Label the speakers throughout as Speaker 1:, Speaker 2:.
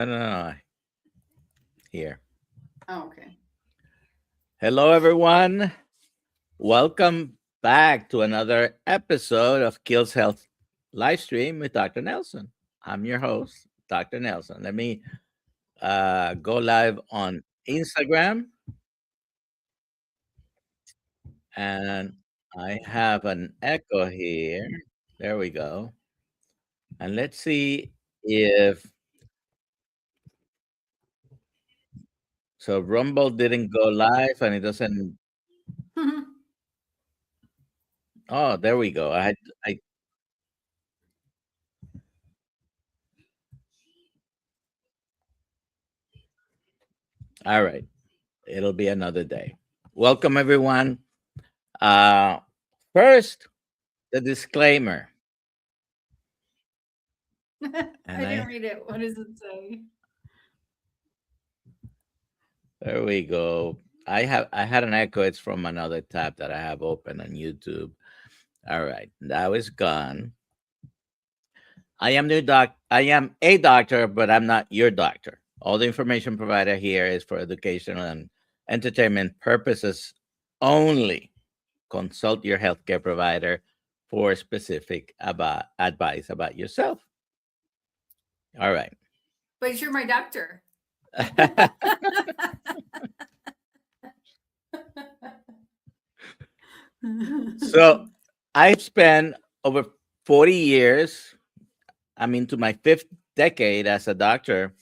Speaker 1: No. Here.
Speaker 2: Oh, okay.
Speaker 1: Hello, everyone. Welcome back to another episode of KiltzHealth Livestream with Dr. Nelson. I'm your host, Dr. Nelson. Let me go live on Instagram, and I have an echo here. There we go. And let's see if Rumble didn't go live and it doesn't. Oh, there we go. I All right. It'll be another day. Welcome, everyone. Uh, First, the disclaimer. And
Speaker 2: I didn't read it. What does it say?
Speaker 1: there we go. I had an echo. It's from another tab that I have open on YouTube. All right, now it's gone. I am a doctor, but I'm not your doctor. All the information provided here is for educational and entertainment purposes only. Consult your healthcare provider for specific about advice about yourself. All right.
Speaker 2: But you're my doctor.
Speaker 1: So I've spent over 40 years, I'm into my fifth decade as a doctor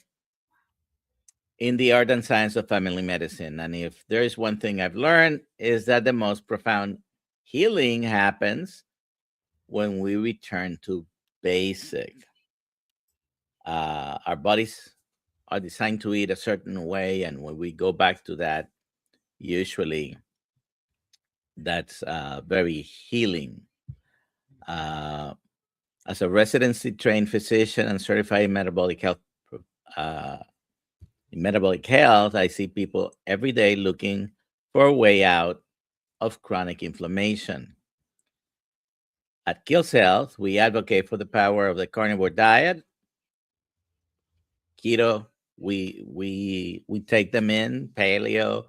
Speaker 1: in the art and science of family medicine. And if there is one thing I've learned is that the most profound healing happens when we return to basic. Our bodies are designed to eat a certain way, and when we go back to that, usually that's very healing. Uh, as a residency trained physician and certified uh, in metabolic health, I see people every day looking for a way out of chronic inflammation. At KiltzHealth, we advocate for the power of the carnivore diet. Keto, we take them in. Paleo,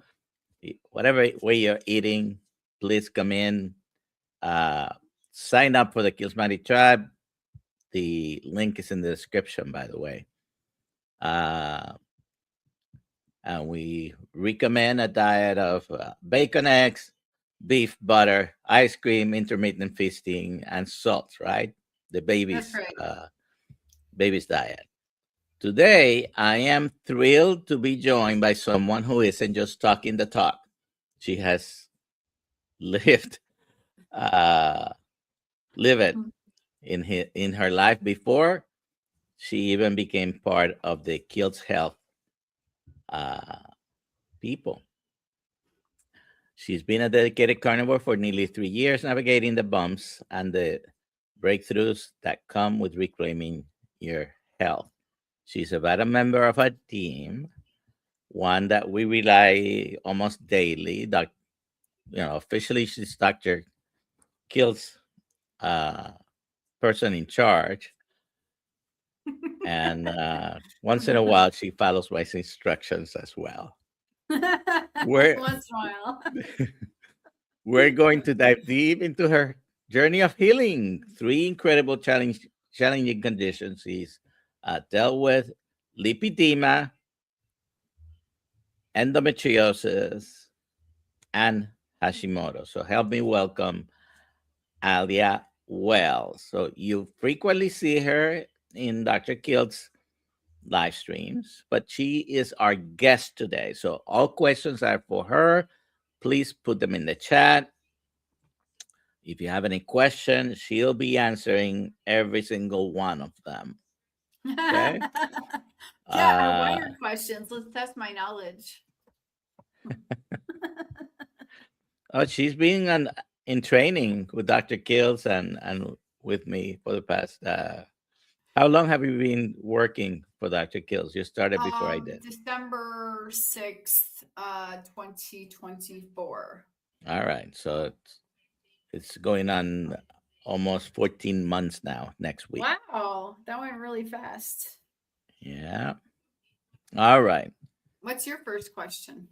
Speaker 1: whatever way you're eating, please come in. Uh, Sign up for the Kiltz tribe. The link is in the description, by the way. Uh, and we recommend a diet of bacon, eggs, beef, butter, ice cream, intermittent feasting, and salt. Right, the
Speaker 2: That's right.
Speaker 1: baby's diet. Today, I am thrilled to be joined by someone who isn't just talking the talk. She has lived uh, live it in her life before she even became part of the Kiltz Health uh, people. She's been a dedicated carnivore for nearly 3 years, navigating the bumps and the breakthroughs that come with reclaiming your health. She's a vital member of our team, one that we rely almost daily. Officially, she's Dr. Kiltz, uh, person in charge, and once in a while, she follows my instructions as well. We're
Speaker 2: Once in a while.
Speaker 1: we're going to dive deep into her journey of healing. Three incredible challenging conditions she's dealt with: lipedema, endometriosis, and Hashimoto. So help me welcome Alia Wells. So you frequently see her in Dr. Kiltz live streams, but she is our guest today. So all questions are for her. Please put them in the chat. If you have any questions, she'll be answering every single one of them. Okay.
Speaker 2: Yeah, or
Speaker 1: Uh,
Speaker 2: wired questions. Let's test my knowledge.
Speaker 1: she's been in training with Dr. Kiltz and with me for the past. How long have you been working for Dr. Kiltz? You started before I did.
Speaker 2: December 6th, 2024.
Speaker 1: All right. So it's going on almost 14 months now next week.
Speaker 2: Wow, that went really fast.
Speaker 1: Yeah. All right.
Speaker 2: What's your first question?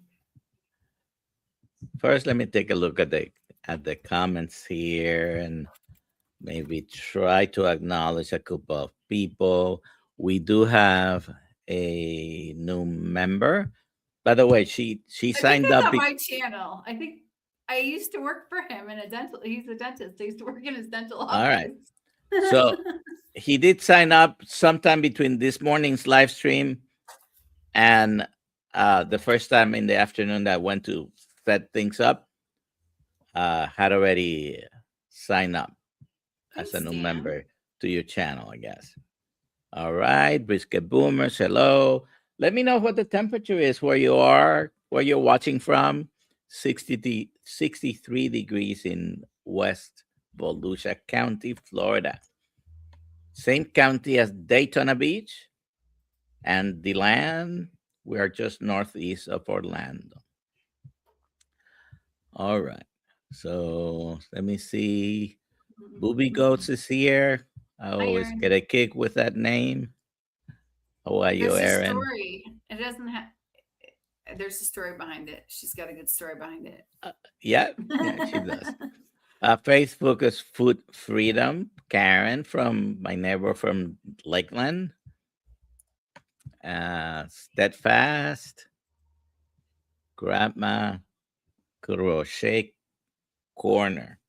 Speaker 1: First, let me take a look at the comments here and maybe try to acknowledge a couple of people. We do have a new member. By the way, she
Speaker 2: I think
Speaker 1: signed
Speaker 2: that's
Speaker 1: up.
Speaker 2: on my channel. I think I used to work for him in a dental. He's a dentist. I used to work in his dental
Speaker 1: All right.
Speaker 2: office.
Speaker 1: So he did sign up sometime between this morning's live stream and the first time in the afternoon that I went to set things up, had already signed up as a
Speaker 2: Thanks,
Speaker 1: new
Speaker 2: Dan.
Speaker 1: member to your channel, I guess. All right, Brisket Boomers, hello. Let me know what the temperature is where you are, where you're watching from. 63 degrees in West Volusia County, Florida. Same county as Daytona Beach and DeLand. We are just northeast of Orlando. All right. So let me see. Booby Goats is here. I
Speaker 2: Hi,
Speaker 1: always
Speaker 2: Aaron.
Speaker 1: get a kick with that name. How are you,
Speaker 2: There's a
Speaker 1: Aaron?
Speaker 2: story. It doesn't have. There's a story behind it. She's got a good story behind it.
Speaker 1: Yeah, yeah, she does. Facebook is Food Freedom. Karen from my neighbor from Lakeland. Steadfast. Grandma Crochet Corner.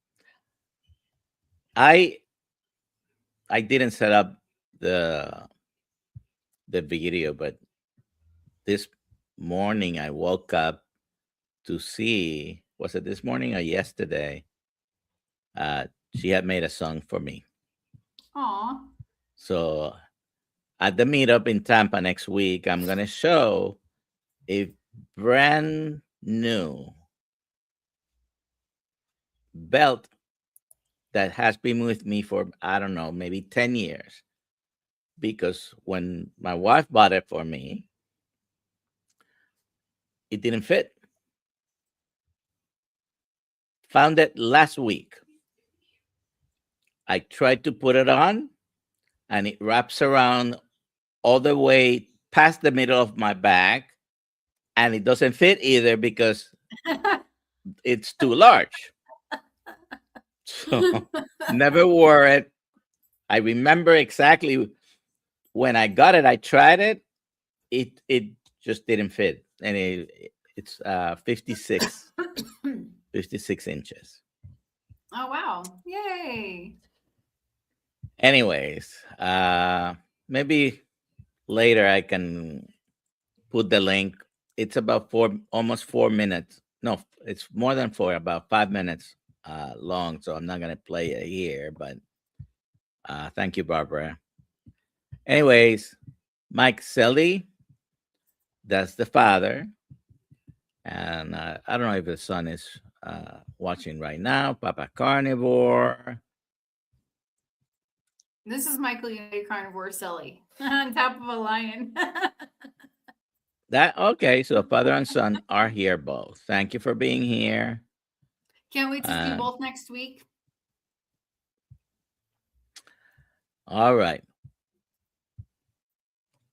Speaker 1: I I didn't set up the video, but this morning I woke up to see, was it this morning or yesterday? She had made a song for me.
Speaker 2: Aw.
Speaker 1: So at the meetup in Tampa next week, I'm gonna show a brand new belt that has been with me for, I don't know, maybe 10 years. Because when my wife bought it for me, it didn't fit. Found it last week. I tried to put it on and it wraps around all the way past the middle of my back, and it doesn't fit either because it's too large. So never wore it. I remember exactly when I got it, I tried it. It just didn't fit. And it's 56 inches.
Speaker 2: Oh wow! Yay!
Speaker 1: Anyways, maybe later I can put the link. It's about almost 4 minutes. No, it's more than four, about 5 minutes long. So I'm not gonna play it here, but thank you, Barbara. Anyways, Mike Selly, that's the father. And I don't know if the son is watching right now. Papa Carnivore.
Speaker 2: This is Michael United Carnivore Silly on top of a lion.
Speaker 1: That okay? So father and son are here both. Thank you for being here.
Speaker 2: Can't wait to see you both next week.
Speaker 1: All right.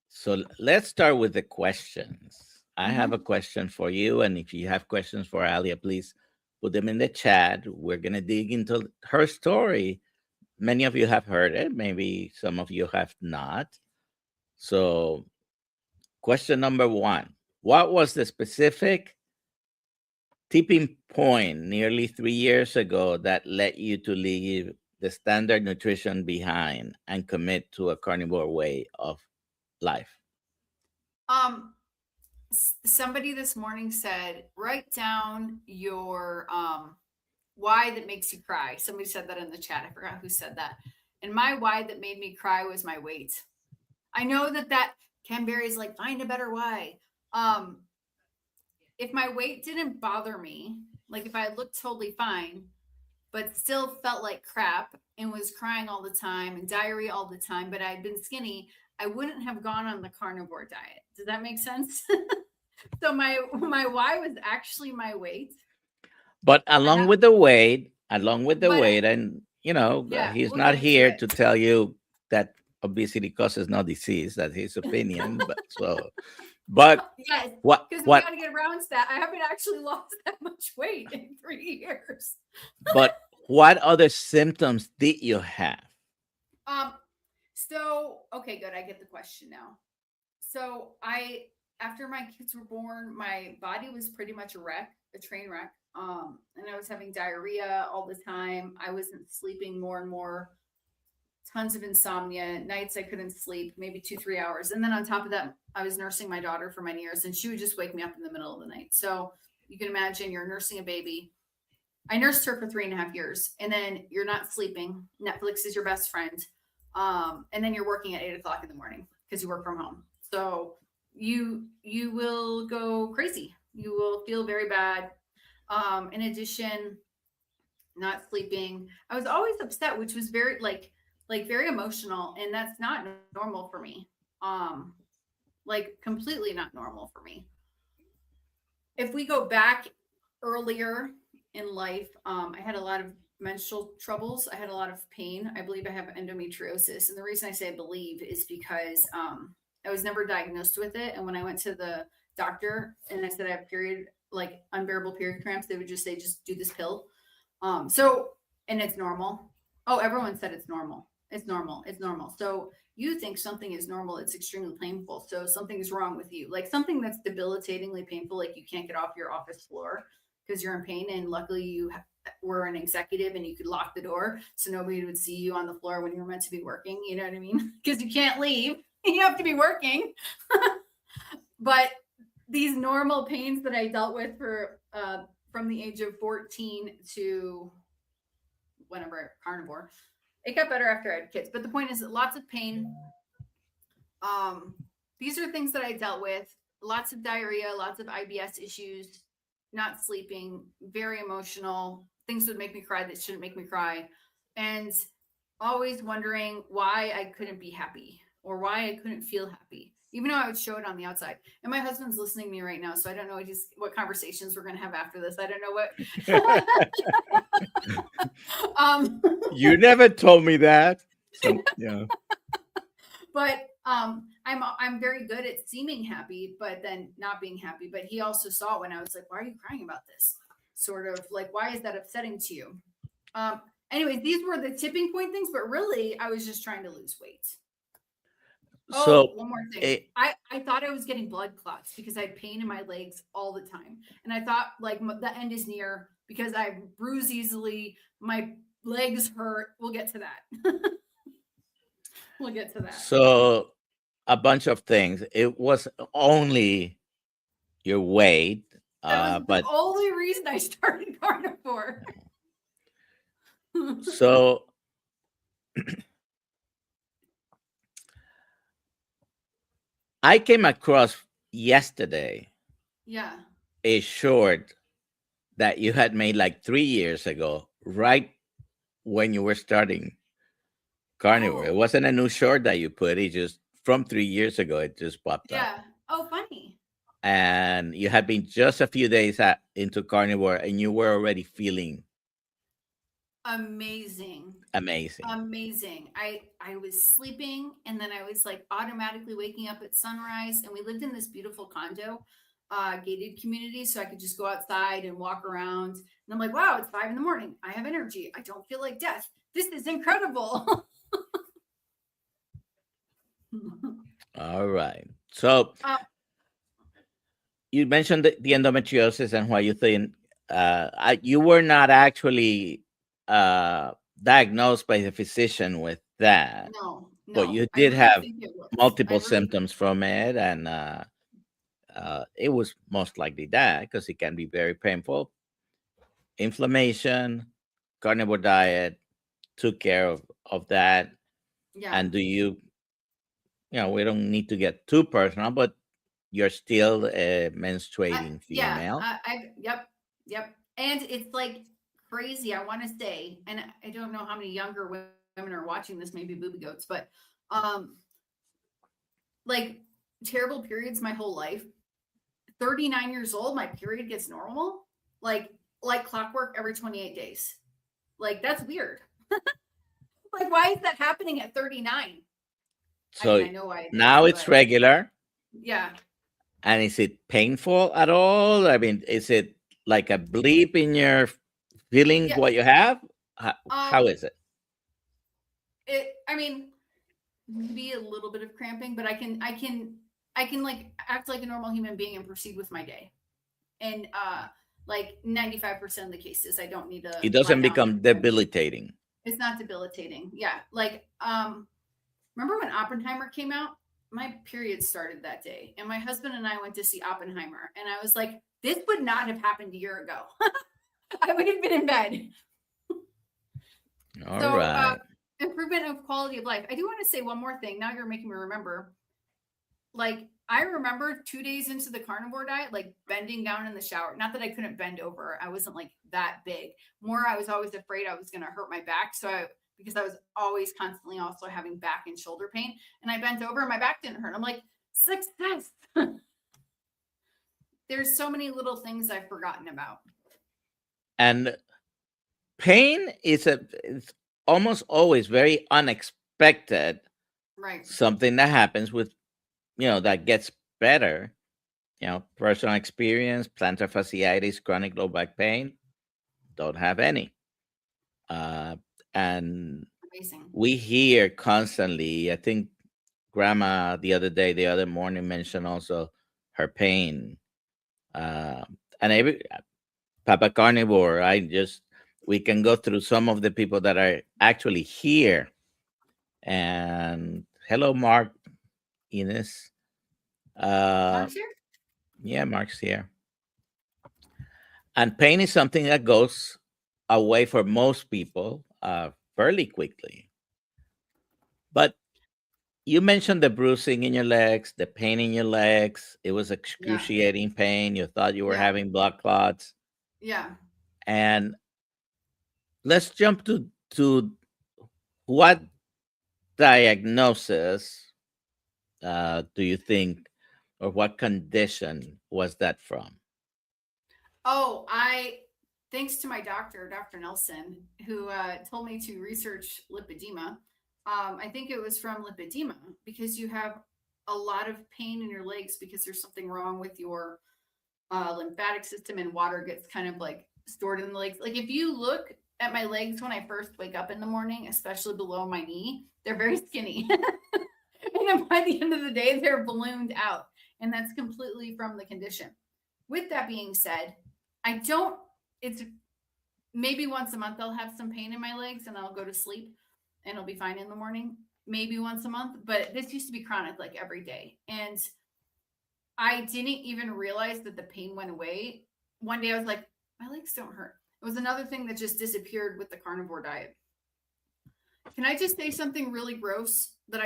Speaker 1: So let's start with the questions. I have a question for you, and if you have questions for Alia, please put them in the chat. We're gonna dig into her story. Many of you have heard it, maybe some of you have not. So, question number one: what was the specific tipping point nearly 3 years ago that led you to leave the standard nutrition behind and commit to a carnivore way of life?
Speaker 2: Somebody this morning said, write down your why that makes you cry. Somebody said that in the chat. I forgot who said that. And my why that made me cry was my weight. I know that Ken Berry's like, find a better why. If my weight didn't bother me, like if I looked totally fine, but still felt like crap and was crying all the time and diarrhea all the time, but I'd been skinny, I wouldn't have gone on the carnivore diet. Does that make sense? So my why was actually my weight.
Speaker 1: But along with the weight, and
Speaker 2: yeah,
Speaker 1: he's
Speaker 2: we'll
Speaker 1: not
Speaker 2: get into
Speaker 1: here
Speaker 2: it.
Speaker 1: to tell you that obesity causes no disease. That's his opinion. But so But
Speaker 2: Yes,
Speaker 1: what
Speaker 2: because we got to get around to that. I haven't actually lost that much weight in 3 years.
Speaker 1: but what other symptoms did you have?
Speaker 2: So okay, good. I get the question now. So after my kids were born, my body was pretty much a wreck, a train wreck. And I was having diarrhea all the time. I wasn't sleeping more and more, tons of insomnia. Nights I couldn't sleep, maybe 2-3 hours. And then on top of that, I was nursing my daughter for many years, and she would just wake me up in the middle of the night. So you can imagine you're nursing a baby. I nursed her for 3.5 years, and then you're not sleeping. Netflix is your best friend. And then you're working at 8 o'clock in the morning because you work from home. So you will go crazy. You will feel very bad. In addition, not sleeping. I was always upset, which was very very emotional, and that's not normal for me. Like completely not normal for me. If we go back earlier in life, I had a lot of menstrual troubles. I had a lot of pain. I believe I have endometriosis. And the reason I say I believe is because I was never diagnosed with it. And when I went to the doctor and I said I have unbearable period cramps, they would just say, just do this pill. And it's normal. Oh, everyone said it's normal. It's normal. It's normal. So you think something is normal, it's extremely painful. So something's wrong with you. Like something that's debilitatingly painful, like you can't get off your office floor because you're in pain. And luckily you were an executive and you could lock the door so nobody would see you on the floor when you were meant to be working. You know what I mean? Because you can't leave. You have to be working. But these normal pains that I dealt with for from the age of 14 to whenever carnivore, it got better after I had kids. But the point is that lots of pain. These are things that I dealt with. Lots of diarrhea, lots of IBS issues, not sleeping, very emotional. Things would make me cry that shouldn't make me cry. And always wondering why I couldn't be happy or why I couldn't feel happy, even though I would show it on the outside. And my husband's listening to me right now, so I don't know what conversations we're going to have after this. I don't know what.
Speaker 1: You never told me that. So, yeah.
Speaker 2: But I'm very good at seeming happy, but then not being happy. But he also saw it when I was like, why are you crying about this? Sort of like, why is that upsetting to you? Anyways, these were the tipping point things, but really I was just trying to lose weight.
Speaker 1: So
Speaker 2: one more thing. I thought I was getting blood clots because I had pain in my legs all the time. And I thought like the end is near because I bruise easily. My legs hurt. We'll get to that. We'll get to that.
Speaker 1: So a bunch of things. It was only your weight.
Speaker 2: That was the only reason I started carnivore.
Speaker 1: So I came across yesterday a short that you had made like 3 years ago, right when you were starting carnivore. It wasn't a new short that you put. It just from 3 years ago, it just popped up.
Speaker 2: Yeah. Oh, funny.
Speaker 1: And you had been just a few days into carnivore, and you were already feeling
Speaker 2: amazing. I was sleeping, and then I was like automatically waking up at sunrise. And we lived in this beautiful condo, gated community, so I could just go outside and walk around. And I'm like, wow, it's 5 a.m. I have energy. I don't feel like death. This is incredible.
Speaker 1: All right. So you mentioned the endometriosis and why you think you were not actually diagnosed by the physician with that.
Speaker 2: No.
Speaker 1: But you did have multiple symptoms from it, and it was most likely that because it can be very painful. Inflammation, carnivore diet took care of that.
Speaker 2: Yeah.
Speaker 1: And do you we don't need to get too personal, but you're still a menstruating female.
Speaker 2: Yep. And it's like crazy. I want to say, and I don't know how many younger women are watching this, maybe booby goats, but like terrible periods my whole life. 39 years old, my period gets normal, like clockwork every 28 days. Like that's weird. Like why is that happening at 39?
Speaker 1: So I know why now it's regular.
Speaker 2: Yeah.
Speaker 1: And is it painful at all? I mean, is it like a bleep in your feeling
Speaker 2: Yeah.
Speaker 1: what you have? How is it?
Speaker 2: I mean, maybe a little bit of cramping, but I can like act like a normal human being and proceed with my day. And like 95% of the cases, I don't need to
Speaker 1: It
Speaker 2: lie
Speaker 1: doesn't
Speaker 2: down.
Speaker 1: become debilitating.
Speaker 2: It's not debilitating. Yeah. Like, remember when Oppenheimer came out? My period started that day. And my husband and I went to see Oppenheimer. And I was like, this would not have happened a year ago. I would have been in bed.
Speaker 1: All
Speaker 2: So,
Speaker 1: right.
Speaker 2: improvement of quality of life. I do want to say one more thing. Now you're making me remember. Like, I remember 2 days into the carnivore diet, like bending down in the shower. Not that I couldn't bend over. I wasn't like that big. More, I was always afraid I was going to hurt my back. Because I was always constantly also having back and shoulder pain. And I bent over and my back didn't hurt. I'm like, success. There's so many little things I've forgotten about.
Speaker 1: And pain is it's almost always very unexpected.
Speaker 2: Right.
Speaker 1: Something that happens with, that gets better. Personal experience, plantar fasciitis, chronic low back pain, don't have any. And
Speaker 2: Amazing.
Speaker 1: we hear constantly, I think grandma the other morning mentioned also her pain. And every Papa Carnivore, we can go through some of the people that are actually here. And hello, Mark, Ines.
Speaker 2: Mark's here?
Speaker 1: Yeah, Mark's here. And pain is something that goes away for most people fairly quickly. But you mentioned the bruising in your legs, the pain in your legs. It was excruciating pain. You thought you were having blood clots.
Speaker 2: Yeah.
Speaker 1: And let's jump to what diagnosis do you think, or what condition was that from?
Speaker 2: Oh, thanks to my doctor, Dr. Nelson, who told me to research lipedema. I think it was from lipedema because you have a lot of pain in your legs because there's something wrong with your lymphatic system, and water gets kind of like stored in the legs. Like if you look at my legs when I first wake up in the morning, especially below my knee, they're very skinny. And then by the end of the day, they're ballooned out. And that's completely from the condition. With that being said, it's maybe once a month I'll have some pain in my legs and I'll go to sleep and it'll be fine in the morning. Maybe once a month, but this used to be chronic, like every day. And I didn't even realize that the pain went away. One day I was like, my legs don't hurt. It was another thing that just disappeared with the carnivore diet. Can I just say something really gross that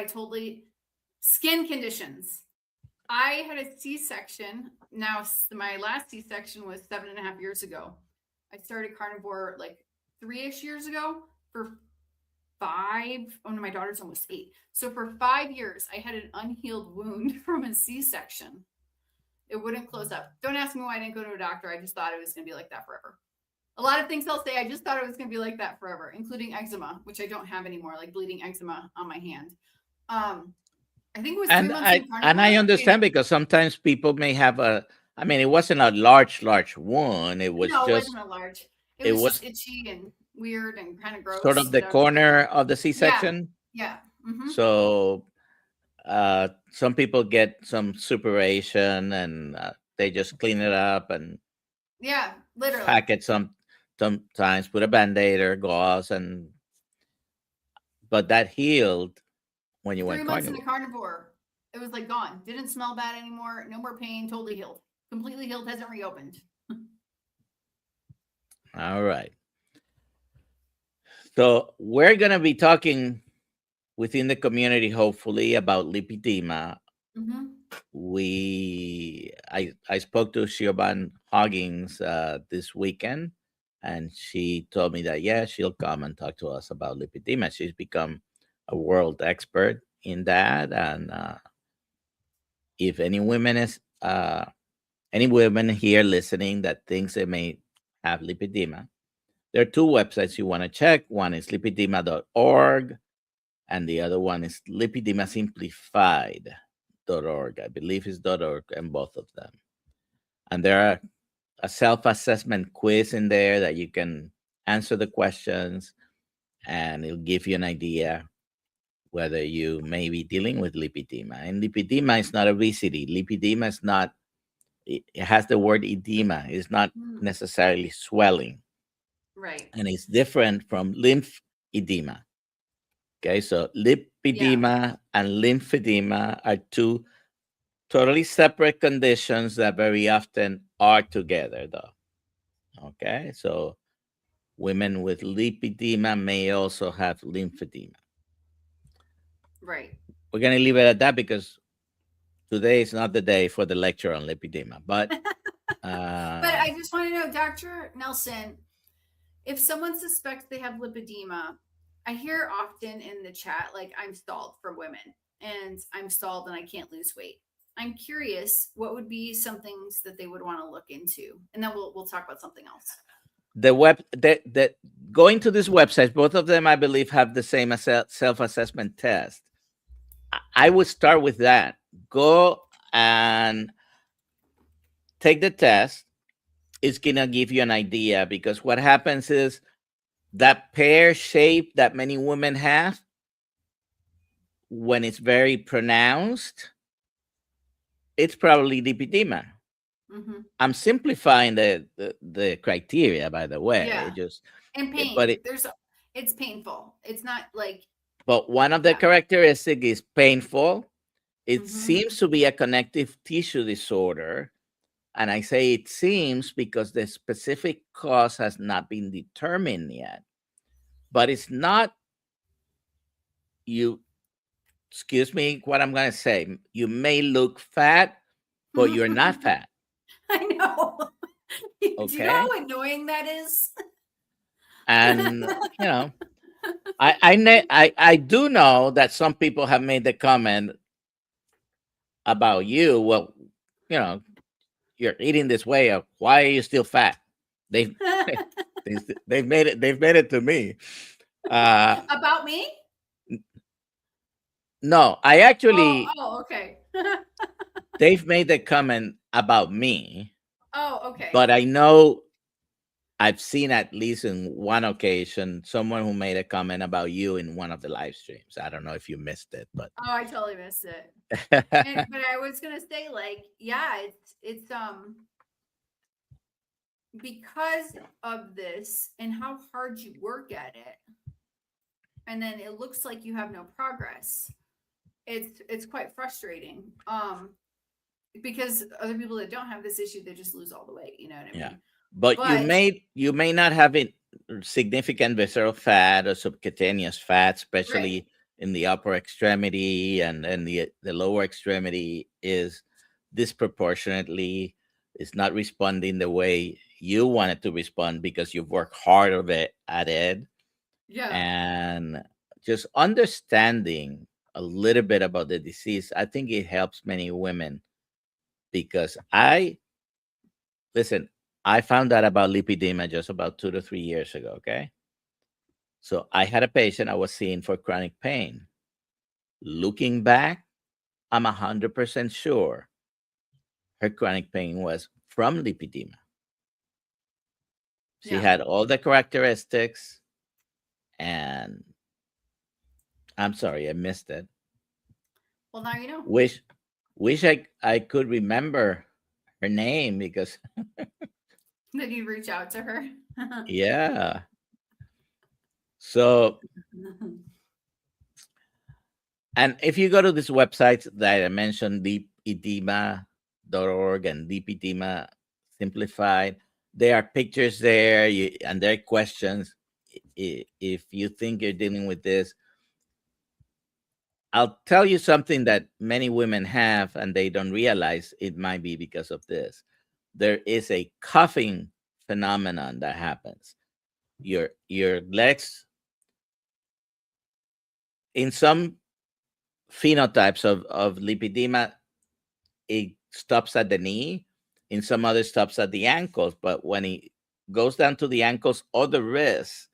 Speaker 2: skin conditions. I had a C-section. Now, my last C-section was 7.5 years ago. I started carnivore like 3-ish years ago for 5. Oh no, my daughter's almost 8. So for 5 years, I had an unhealed wound from a C-section. It wouldn't close up. Don't ask me why I didn't go to a doctor. I just thought it was going to be like that forever. A lot of things I'll say, I just thought it was going to be like that forever, including eczema, which I don't have anymore, like bleeding eczema on my hand. I think it was 3 months in carnivore.
Speaker 1: And I understand because sometimes people may have it wasn't a large wound. It was
Speaker 2: no,
Speaker 1: just,
Speaker 2: it wasn't a large. It was just itchy and weird and kind of gross.
Speaker 1: Sort of the corner of the C-section.
Speaker 2: Yeah. Mm-hmm.
Speaker 1: So some people get some suppuration and they just clean it up and
Speaker 2: literally
Speaker 1: pack it sometimes, put a Band-Aid or gauze, but that healed when you
Speaker 2: 3
Speaker 1: went
Speaker 2: months
Speaker 1: carnivore.
Speaker 2: into carnivore. It was like gone. Didn't smell bad anymore. No more pain. Totally healed. Completely healed. Hasn't reopened.
Speaker 1: All right. So we're going to be talking within the community, hopefully, about lipedema.
Speaker 2: Mm-hmm.
Speaker 1: I spoke to Siobhan Hoggins this weekend, and she told me that, she'll come and talk to us about lipedema. She's become a world expert in that. And if any women here listening that thinks they may have lipedema, there are 2 websites you want to check. One is lipedema.org, and the other one is lipedemasimplified.org. .org. I believe it's .org and both of them. And there are a self-assessment quiz in there that you can answer the questions, and it'll give you an idea whether you may be dealing with lipedema. And lipedema is not obesity. Lipedema is not, it has the word edema. It's not necessarily swelling.
Speaker 2: Right.
Speaker 1: And it's different from lymphedema. Okay, so lipedema and lymphedema are two totally separate conditions that very often are together, though. Okay, so women with lipedema may also have lymphedema.
Speaker 2: Right.
Speaker 1: We're going to leave it at that because today is not the day for the lecture on lipedema. But
Speaker 2: but I just want to know, Dr. Nelson, if someone suspects they have lipedema, I hear often in the chat, like, I'm stalled for women, and I'm stalled and I can't lose weight. I'm curious, what would be some things that they would want to look into? And then we'll talk about something else.
Speaker 1: The going to this website, both of them, I believe, have the same self-assessment test. I would start with that. Go and take the test. It's going to give you an idea, because what happens is that pear shape that many women have, when it's very pronounced, it's probably lipedema. I'm simplifying the criteria, by the way.
Speaker 2: Yeah.
Speaker 1: Just
Speaker 2: and pain.
Speaker 1: But
Speaker 2: it's painful. It's not like.
Speaker 1: But one of the characteristics is painful. It seems to be a connective tissue disorder. And I say it seems because the specific cause has not been determined yet. But it's not, excuse me what I'm going to say. You may look fat, but you're not fat.
Speaker 2: I know.
Speaker 1: Okay.
Speaker 2: Do you know how annoying that is?
Speaker 1: And, I do know that some people have made the comment about you. Well, you're eating this way. Why are you still fat? They've made it to me.
Speaker 2: About me?
Speaker 1: No, I actually.
Speaker 2: Oh, okay.
Speaker 1: They've made the comment about me.
Speaker 2: Oh, okay.
Speaker 1: But I know I've seen at least in one occasion someone who made a comment about you in one of the live streams. I don't know if you missed it, but
Speaker 2: I totally missed it. But I was gonna say, like, it's because of this and how hard you work at it, and then it looks like you have no progress. It's quite frustrating. Because other people that don't have this issue, they just lose all the weight. You know what I mean?
Speaker 1: Yeah. But you may not have significant visceral fat or subcutaneous fat, especially in the upper extremity, and the lower extremity is disproportionately, it's not responding the way you want it to respond because you've worked hard at it.
Speaker 2: Yeah.
Speaker 1: And just understanding a little bit about the disease, I think it helps many women, because I found out about lipedema just about 2 to 3 years ago. Okay. So I had a patient I was seeing for chronic pain. Looking back, I'm 100% sure her chronic pain was from lipedema. She had all the characteristics, and I'm sorry, I missed it.
Speaker 2: Well, now you know.
Speaker 1: Wish I could remember her name, because
Speaker 2: Did you reach out to her?
Speaker 1: Yeah. So, and if you go to this website that I mentioned, lipedema.org and lipedema simplified, there are pictures there, and there are questions. If you think you're dealing with this, I'll tell you something that many women have, and they don't realize it might be because of this. There is a cuffing phenomenon that happens. Your legs, in some phenotypes of lipedema, it stops at the knee. In some others, stops at the ankles. But when it goes down to the ankles or the wrists,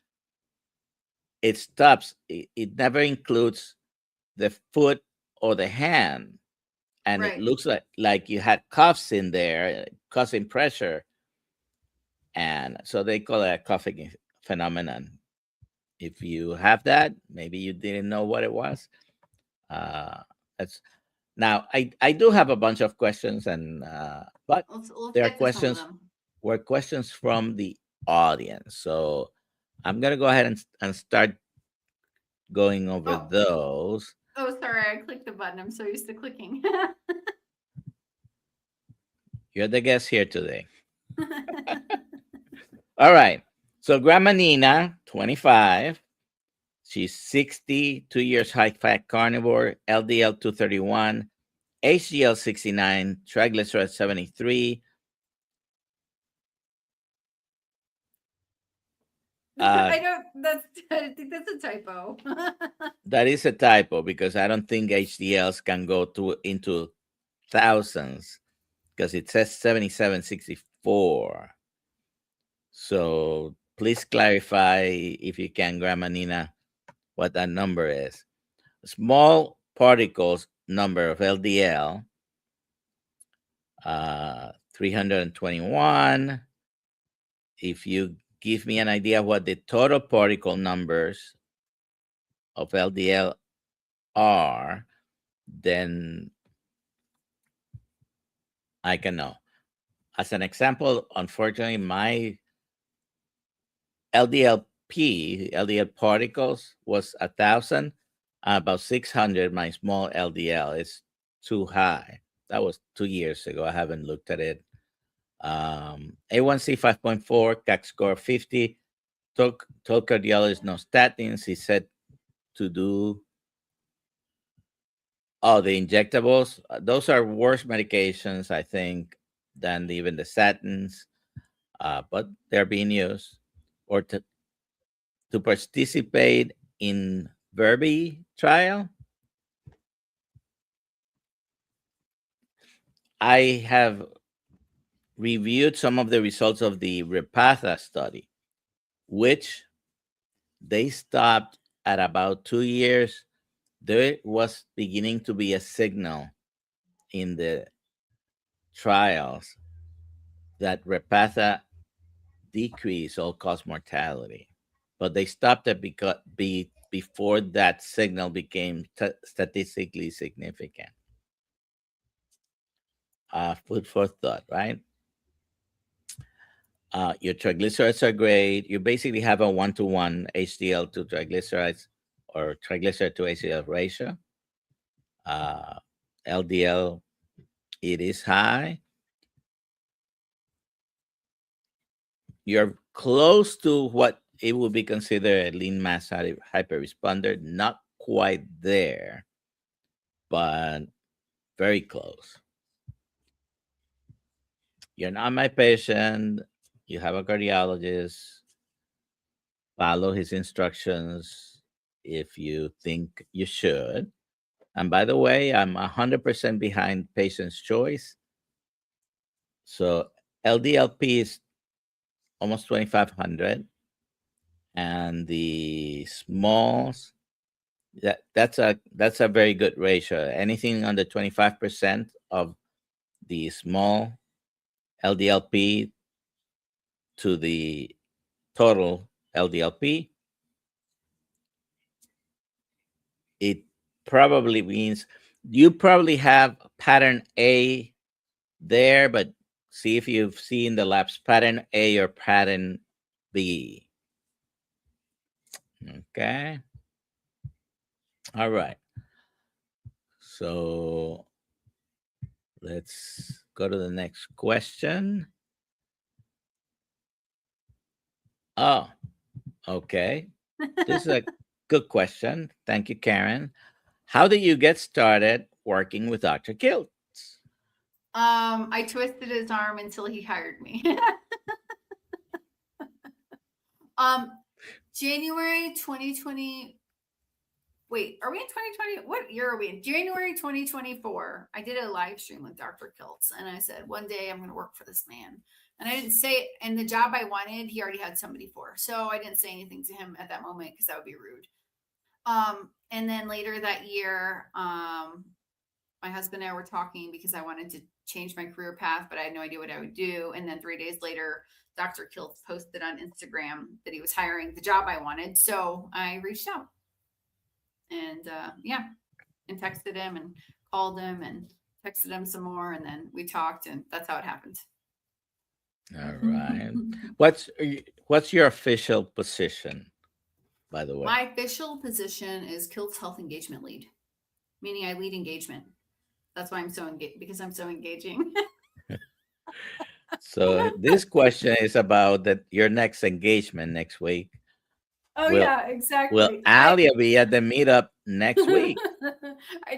Speaker 1: it stops. It never includes the foot or the hand. and it
Speaker 2: Right.
Speaker 1: looks like you had cuffs in there causing pressure, and so they call it a cuffing phenomenon. If you have that, maybe you didn't know what it was. uh that's Now, I do have a bunch of questions, and but
Speaker 2: Let's
Speaker 1: there are
Speaker 2: get to some of
Speaker 1: questions
Speaker 2: them.
Speaker 1: were questions from the audience, so I'm gonna go ahead and start going over
Speaker 2: Oh,
Speaker 1: those.
Speaker 2: oh, sorry, I clicked the button. I'm so used to clicking.
Speaker 1: You're the guest here today. All right. So Grandma Nina, 25. She's 60, 2 years high fat carnivore, LDL 231, HDL 69, triglyceride 73. Uh,
Speaker 2: I don't. That's. I think that's a typo.
Speaker 1: that is a typo because I don't think HDLs can go into thousands because it says 7764. So please clarify if you can, Grandma Nina, what that number is. Small particles number of LDL, 321. If you give me an idea what the total particle numbers of LDL are, then I can know. As an example, unfortunately, my LDL particles was 1,000, about 600. My small LDL is too high. That was 2 years ago. I haven't looked at it. A1C 5.4, CAC score 50. Told cardiologist no statins. He said to do the injectables. Those are worse medications, I think, than even the statins, but they're being used. Or to participate in Verbi trial. I have reviewed some of the results of the Repatha study, which they stopped at about 2 years. There was beginning to be a signal in the trials that Repatha decreased all cause mortality, but they stopped it before that signal became statistically significant. Food for thought, right? Your triglycerides are great. You basically have a 1-to-1 HDL to triglycerides or triglyceride to HDL ratio. Uh, LDL, it is high. You're close to what it would be considered a lean mass hyperresponder. Not quite there, but very close. You're not my patient. You have a cardiologist. Follow his instructions if you think you should. And by the way, I'm 100% behind patient's choice. So LDLP is almost 2,500, and the smalls, that's a very good ratio. Anything under 25% of the small LDLP to the total LDLP, it probably means you probably have pattern A there, but see if you've seen the labs pattern A or pattern B. Okay. All right. So let's go to the next question. Oh, okay. This is a good question. Thank you, Karen. How did you get started working with Dr. Kiltz?
Speaker 2: I twisted his arm until he hired me. um, January 2020. Wait, are we in 2020? What year are we in? January 2024. I did a live stream with Dr. Kiltz, and I said, one day I'm going to work for this man. And I didn't say, and the job I wanted, he already had somebody for. So I didn't say anything to him at that moment because that would be rude. And then later that year, my husband and I were talking because I wanted to change my career path, but I had no idea what I would do. And then 3 days later, Dr. Kiltz posted on Instagram that he was hiring the job I wanted. So I reached out and yeah, and texted him and called him and texted him some more. And then we talked, and that's how it happened.
Speaker 1: All right. What's your official position, by the way?
Speaker 2: My official position is Kiltz Health Engagement Lead, meaning I lead engagement. That's why I'm so engaged, because I'm so engaging.
Speaker 1: So this question is about your next engagement next week.
Speaker 2: Oh, yeah, exactly.
Speaker 1: Will Alia be at the meetup next week?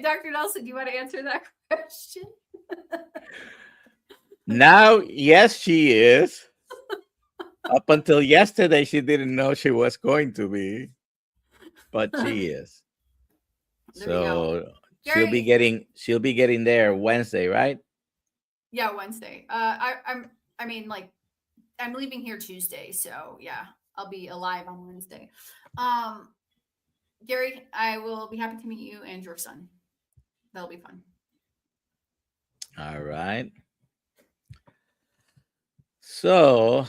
Speaker 2: Dr. Nelson, do you want to answer that question?
Speaker 1: Now, yes, she is. Up until yesterday, she didn't know she was going to be, but she is. So she'll be getting there Wednesday, right?
Speaker 2: Yeah, Wednesday. I'm leaving here Tuesday, so yeah, I'll be alive on Wednesday. Gary, I will be happy to meet you and your son. That'll be fun.
Speaker 1: All right. So,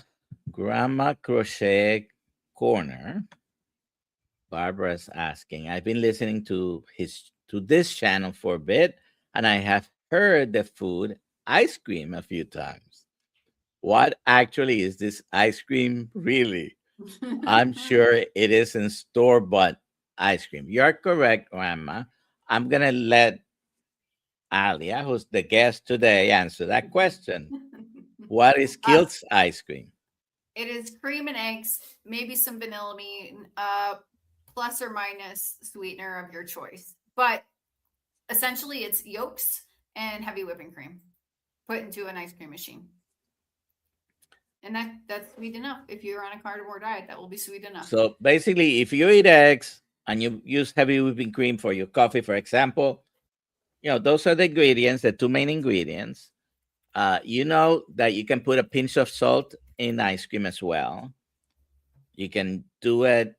Speaker 1: Grandma Crochet Corner, Barbara's asking, I've been listening to this channel for a bit, and I have heard the food ice cream a few times. What actually is this ice cream really? I'm sure it isn't store-bought ice cream. You're correct, Grandma. I'm going to let Alia, who's the guest today, answer that question. What is Kiltz ice cream?
Speaker 2: It is cream and eggs, maybe some vanilla bean, plus or minus sweetener of your choice. But essentially, it's yolks and heavy whipping cream put into an ice cream machine. And that's sweet enough. If you're on a carnivore diet, that will be sweet enough.
Speaker 1: So basically, if you eat eggs and you use heavy whipping cream for your coffee, for example, those are the ingredients, the two main ingredients. You know that you can put a pinch of salt in ice cream as well. You can do it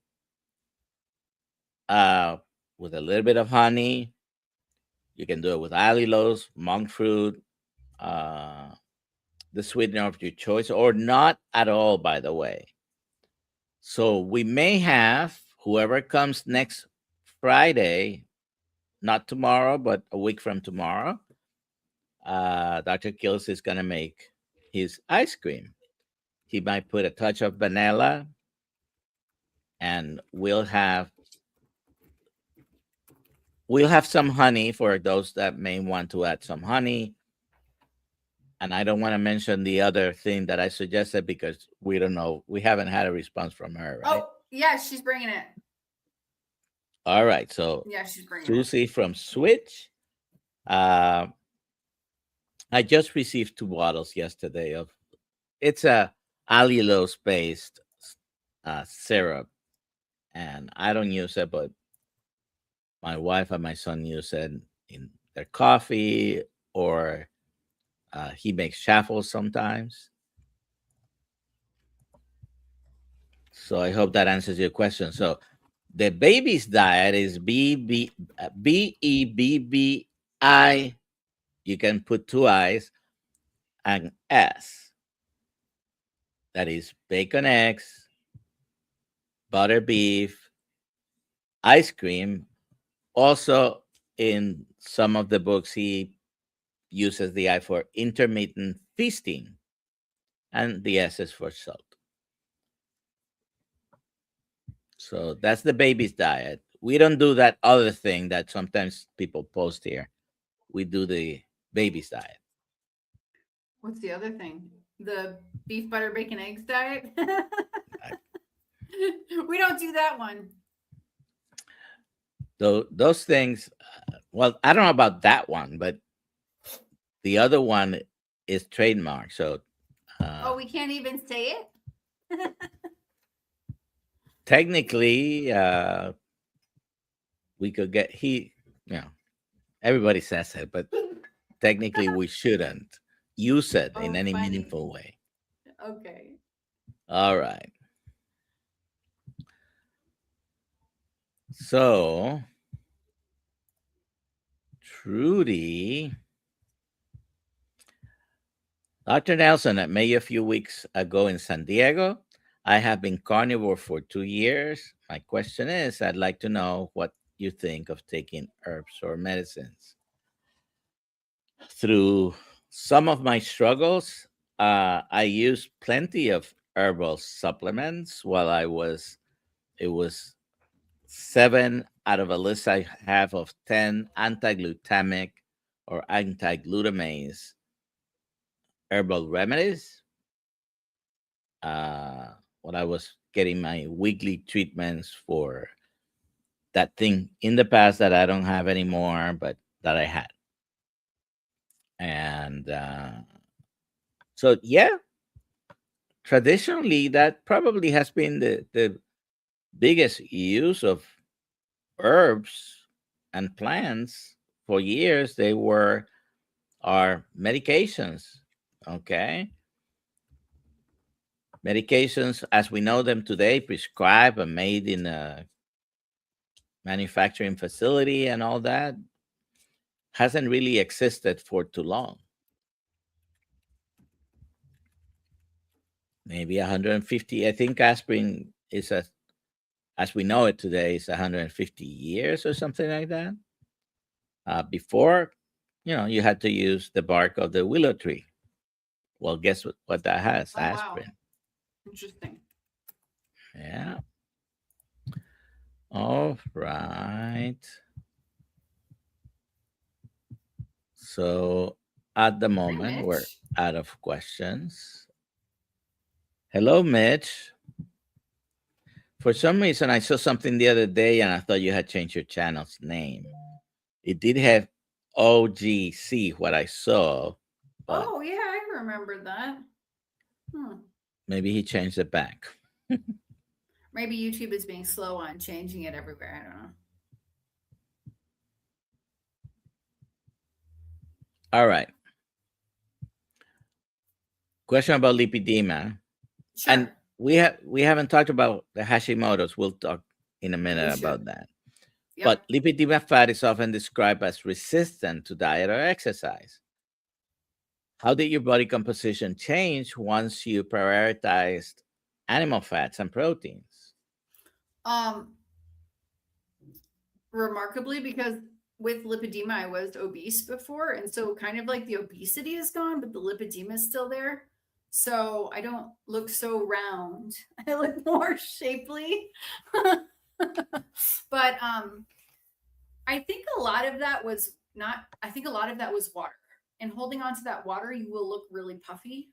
Speaker 1: with a little bit of honey. You can do it with allulose, monk fruit, the sweetener of your choice, or not at all, by the way. So we may have whoever comes next Friday, not tomorrow, but a week from tomorrow, Dr. Kiltz is going to make his ice cream. He might put a touch of vanilla, and we'll have some honey for those that may want to add some honey. And I don't want to mention the other thing that I suggested because we don't know. We haven't had a response from her, right?
Speaker 2: Oh, yeah, she's bringing it.
Speaker 1: All right. So
Speaker 2: yeah, she's bringing
Speaker 1: Susie from Switch. I just received 2 bottles yesterday of it's a allulose-based syrup, and I don't use it, but my wife and my son use it in their coffee, or he makes shuffles sometimes. So I hope that answers your question. So the baby's diet is BEBBI. You can put 2 I's and S. That is bacon, eggs, butter, beef, ice cream. Also, in some of the books, he uses the I for intermittent feasting, and the S is for salt. So that's the baby's diet. We don't do that other thing that sometimes people post here. We do the baby's diet.
Speaker 2: What's the other thing? The beef, butter, bacon, eggs diet? We don't do that one.
Speaker 1: Those things, well, I don't know about that one, but the other one is trademark. So,
Speaker 2: we can't even say it?
Speaker 1: Technically, we could get everybody says it, but technically we shouldn't use it in any meaningful way.
Speaker 2: Okay.
Speaker 1: All right. So Trudy. Dr. Nelson, I met you a few weeks ago in San Diego. I have been carnivore for 2 years. My question is, I'd like to know what you think of taking herbs or medicines. Through some of my struggles, I used plenty of herbal supplements while it was 7 out of a list I have of 10 anti-glutamic or anti-glutamase herbal remedies. When I was getting my weekly treatments for that thing in the past that I don't have anymore, but that I had. And so, yeah, traditionally, that probably has been the biggest use of herbs and plants for years. They were our medications, okay? Medications, as we know them today, prescribed and made in a manufacturing facility and all that, hasn't really existed for too long. Maybe 150. I think aspirin is as we know it today, is 150 years or something like that. Before, you had to use the bark of the willow tree. Well, guess what that has?
Speaker 2: Oh, wow.
Speaker 1: Aspirin.
Speaker 2: Interesting.
Speaker 1: Yeah. All right. So at the moment, we're
Speaker 2: Mitch.
Speaker 1: out of questions. Hello, Mitch. For some reason, I saw something the other day and I thought you had changed your channel's name. It did have OGC, what I saw. But
Speaker 2: Oh, yeah, I remember that.
Speaker 1: maybe he changed it back.
Speaker 2: Maybe YouTube is being slow on changing it everywhere. I don't know.
Speaker 1: All right. Question about lipedema.
Speaker 2: Sure.
Speaker 1: And we haven't talked about the Hashimoto's. We'll talk in a minute about that. Yep. But lipedema fat is often described as resistant to diet or exercise. How did your body composition change once you prioritized animal fats and proteins?
Speaker 2: Remarkably, because with lipedema, I was obese before. And so kind of like the obesity is gone, but the lipedema is still there. So I don't look so round. I look more shapely. But I think a lot of that was water. And holding on to that water, you will look really puffy.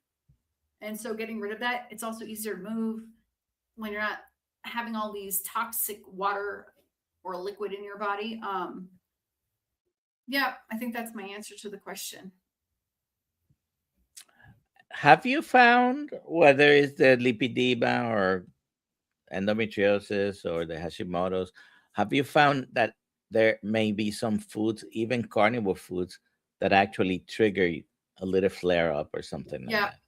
Speaker 2: And so getting rid of that, it's also easier to move when you're not having all these toxic water or liquid in your body. Yeah, I think that's my answer to the question.
Speaker 1: Have you found, whether it's the lipedema or endometriosis or the Hashimoto's, have you found that there may be some foods, even carnivore foods, that actually trigger a little flare up or something like that?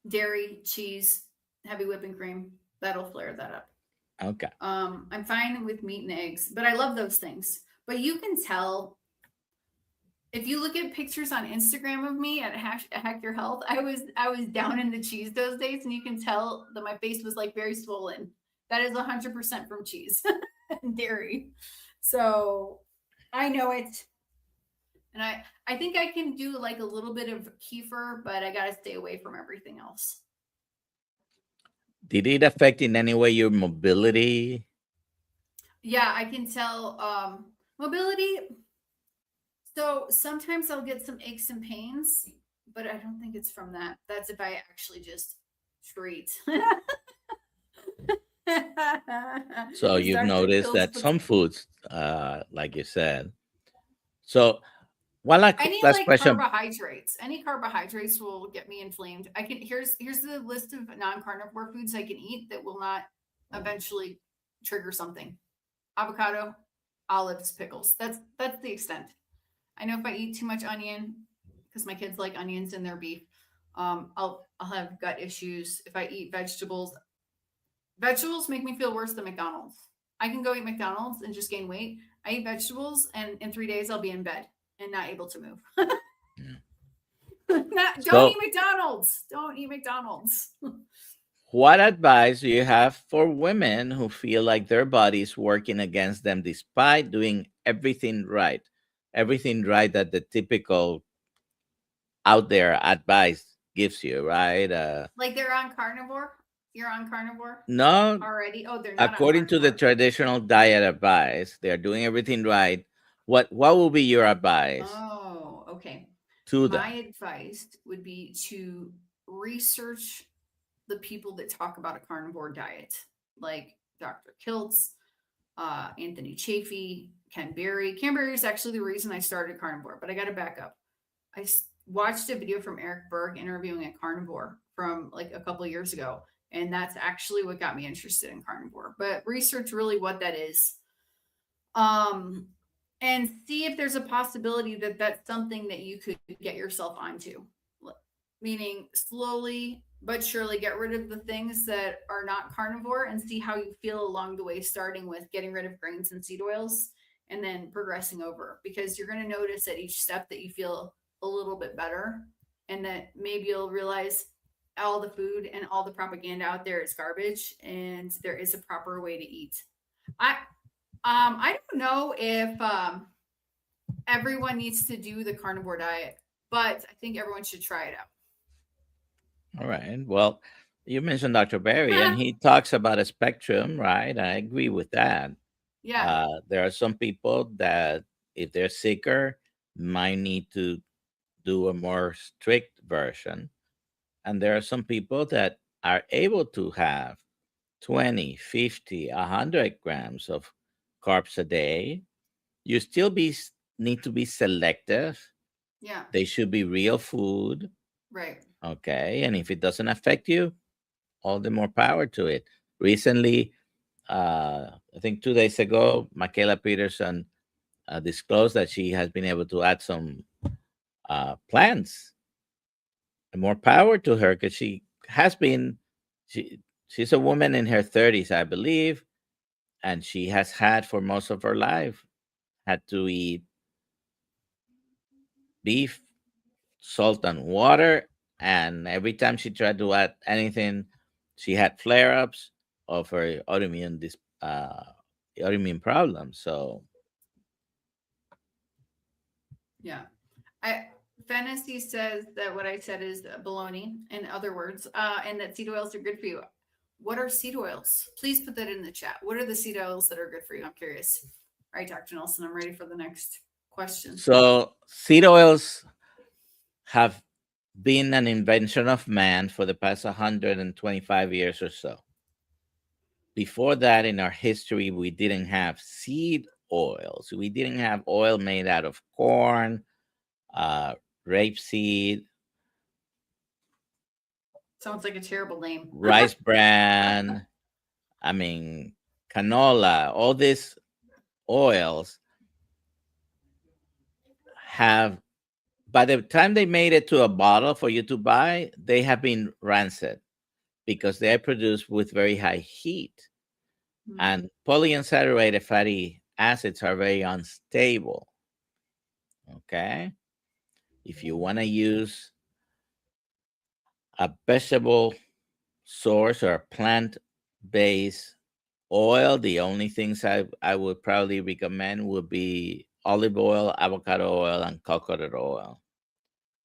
Speaker 2: Dairy, cheese, heavy whipping cream, that'll flare that up.
Speaker 1: Okay.
Speaker 2: I'm fine with meat and eggs, but I love those things. But you can tell if you look at pictures on Instagram of me at Hack Your Health, I was down in the cheese those days, and you can tell that my face was like very swollen. That is 100% from cheese and dairy. So I know it. And I think I can do like a little bit of kefir, but I got to stay away from everything else.
Speaker 1: Did it affect in any way your mobility?
Speaker 2: Yeah, I can tell mobility. So sometimes I'll get some aches and pains, but I don't think it's from that. That's if I actually just treat.
Speaker 1: So you've noticed that some foods, like you said. So
Speaker 2: any like carbohydrates. Any carbohydrates will get me inflamed. Here's the list of non-carnivore foods I can eat that will not eventually trigger something. Avocado, olives, pickles. That's the extent. I know if I eat too much onion, because my kids like onions in their beef, I'll have gut issues. If I eat vegetables make me feel worse than McDonald's. I can go eat McDonald's and just gain weight. I eat vegetables, and in 3 days I'll be in bed. and not able to move.
Speaker 1: Yeah.
Speaker 2: Don't eat McDonald's. Don't eat McDonald's.
Speaker 1: What advice do you have for women who feel like their body is working against them despite doing everything right? Everything right that the typical out there advice gives you, right?
Speaker 2: Like they're on carnivore? You're on carnivore
Speaker 1: No,
Speaker 2: already? Oh, they're not on
Speaker 1: according to the
Speaker 2: carnivore.
Speaker 1: traditional diet advice, they're doing everything right. What will be your advice
Speaker 2: Oh, okay.
Speaker 1: to
Speaker 2: My
Speaker 1: them?
Speaker 2: advice would be to research the people that talk about a carnivore diet, like Dr. Kiltz, Anthony Chafee, Ken Berry. Ken Berry is actually the reason I started carnivore, but I got to back up. Watched a video from Eric Berg interviewing a carnivore from like a couple of years ago, and that's actually what got me interested in carnivore. But research really what that is, um, and see if there's a possibility that that's something that you could get yourself onto. Meaning, slowly but surely get rid of the things that are not carnivore and see how you feel along the way, starting with getting rid of grains and seed oils and then progressing over, because you're going to notice at each step that you feel a little bit better, and that maybe you'll realize all the food and all the propaganda out there is garbage and there is a proper way to eat. I don't know if everyone needs to do the carnivore diet, but I think everyone should try it out.
Speaker 1: All right. Well, you mentioned Dr. Berry, and he talks about a spectrum, right? I agree with that.
Speaker 2: Yeah.
Speaker 1: There are some people that, if they're sicker, might need to do a more strict version. And there are some people that are able to have 20, 50, 100 grams of carbs a day. You still need to be selective.
Speaker 2: Yeah.
Speaker 1: They should be real food.
Speaker 2: Right.
Speaker 1: Okay. And if it doesn't affect you, all the more power to it. Recently, I think 2 days ago, Michaela Peterson disclosed that she has been able to add some plants, and more power to her, because she has been, she's a woman in her 30s, I believe, and she has had for most of her life had to eat beef, salt, and water. And every time she tried to add anything, she had flare ups of her autoimmune problems. So,
Speaker 2: Yeah. Fantasy says that what I said is baloney, in other words, and that seed oils are good for you. What are seed oils? Please put that in the chat. What are the seed oils that are good for you? I'm curious. All right, Dr. Nelson, I'm ready for the next question.
Speaker 1: So seed oils have been an invention of man for the past 125 years or so. Before that, in our history, we didn't have seed oils. We didn't have oil made out of corn, rapeseed,
Speaker 2: Sounds like a terrible name.
Speaker 1: rice bran, I mean, canola. All these oils have, by the time they made it to a bottle for you to buy, they have been rancid because they are produced with very high heat. And polyunsaturated fatty acids are very unstable. Okay. If you want to use a vegetable source or a plant based oil, the only things I would probably recommend would be olive oil, avocado oil, and coconut oil.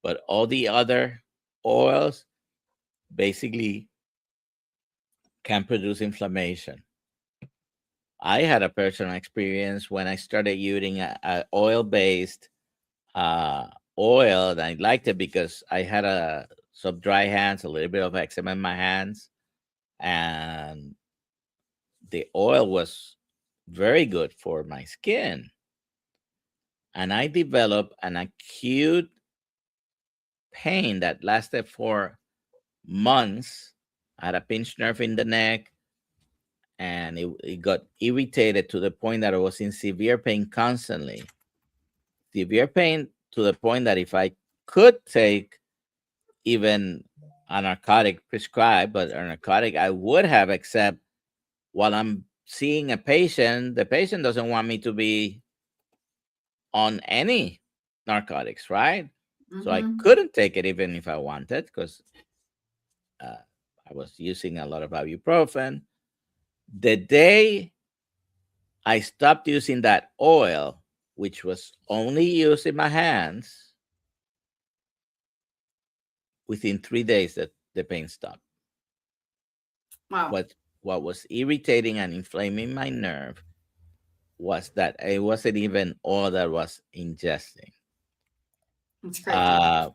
Speaker 1: But all the other oils basically can produce inflammation. I had a personal experience when I started using a oil-based oil, and I liked it because I had some dry hands, a little bit of eczema in my hands, and the oil was very good for my skin. And I developed an acute pain that lasted for months. I had a pinched nerve in the neck, and it got irritated to the point that I was in severe pain constantly. Severe pain to the point that if I could take even a narcotic prescribed, but a narcotic I would have, except while I'm seeing a patient, the patient doesn't want me to be on any narcotics, right? So I
Speaker 2: Mm-hmm.
Speaker 1: couldn't take it even if I wanted because uh, I was using a lot of ibuprofen. The day I stopped using that oil, which was only used in my hands, within 3 days that the pain stopped.
Speaker 2: Wow.
Speaker 1: What was irritating and inflaming my nerve was that it wasn't even oil that was ingesting.
Speaker 2: That's crazy.
Speaker 1: Uh,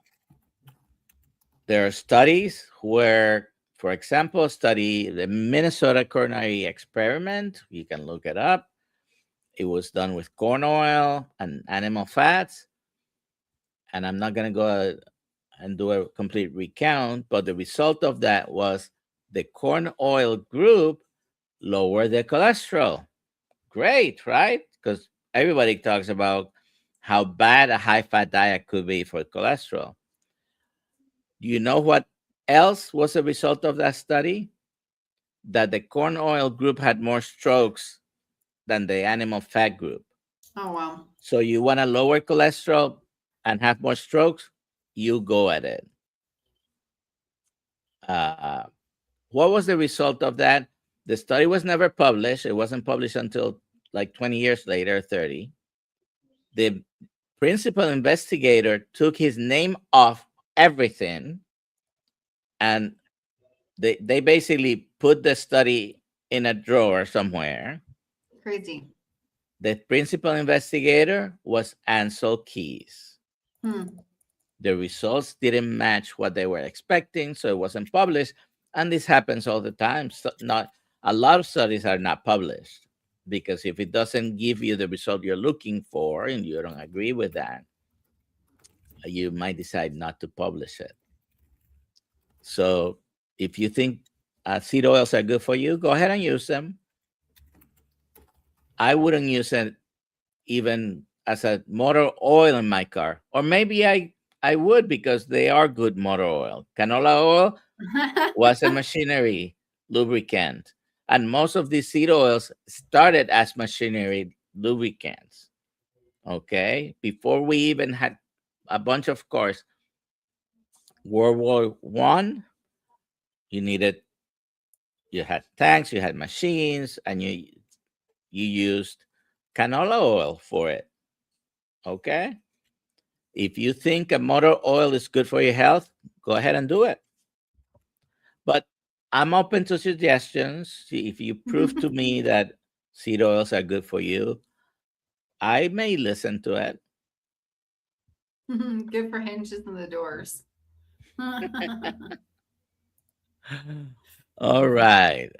Speaker 1: there are studies where, for example, study the Minnesota coronary experiment. You can look it up. It was done with corn oil and animal fats. And I'm not going to go and do a complete recount, but the result of that was the corn oil group lowered their cholesterol. Great, right? Because everybody talks about how bad a high fat diet could be for cholesterol. Do you know what else was a result of that study? That the corn oil group had more strokes than the animal fat group.
Speaker 2: Oh, wow.
Speaker 1: So you want to lower cholesterol and have more strokes? You go at it. Uh, what was the result of that? The study was never published. It wasn't published until like 20 years later, 30. The principal investigator took his name off everything, and they basically put the study in a drawer somewhere.
Speaker 2: Crazy.
Speaker 1: The principal investigator was Ansel Keys.
Speaker 2: Hmm.
Speaker 1: The results didn't match what they were expecting, so it wasn't published. And this happens all the time. So not a lot of studies are not published because if it doesn't give you the result you're looking for and you don't agree with that, you might decide not to publish it. So if you think seed oils are good for you, go ahead and use them. I wouldn't use it even as a motor oil in my car, or maybe I would because they are good motor oil. Canola oil was a machinery lubricant, and most of these seed oils started as machinery lubricants. Okay, before we even had a bunch of cars. World War I, you needed you had tanks, you had machines, and you used canola oil for it. Okay, if you think a motor oil is good for your health, go ahead and do it. But I'm open to suggestions. If you prove to me that seed oils are good for you, I may listen to it.
Speaker 2: Good for hinges and the doors.
Speaker 1: All right.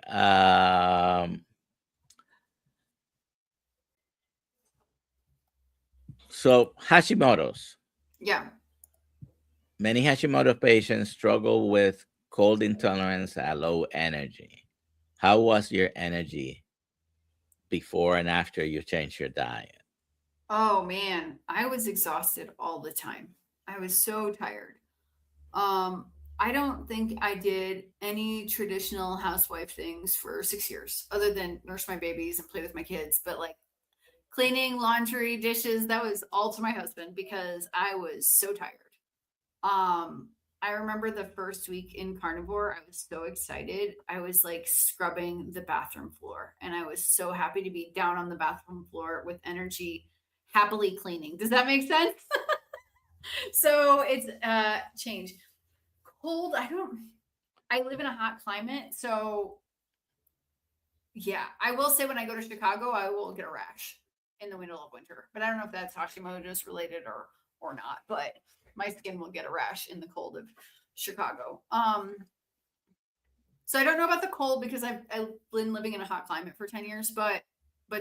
Speaker 1: So Hashimoto's.
Speaker 2: Yeah.
Speaker 1: Many Hashimoto patients struggle with cold intolerance and low energy. How was your energy before and after you changed your diet?
Speaker 2: Oh man, I was exhausted all the time. I was so tired. Um, I don't think I did any traditional housewife things for 6 years, other than nurse my babies and play with my kids. But like cleaning, laundry, dishes, that was all to my husband because I was so tired. I remember the first week in carnivore, I was so excited. I was like scrubbing the bathroom floor, and I was so happy to be down on the bathroom floor with energy, happily cleaning. Does that make sense? So it's change. Cold, I live in a hot climate, so yeah, I will say when I go to Chicago, I will get a rash in the middle of winter. But I don't know if that's Hashimoto's related or not, but my skin will get a rash in the cold of Chicago. So I don't know about the cold because I've been living in a hot climate for 10 years, but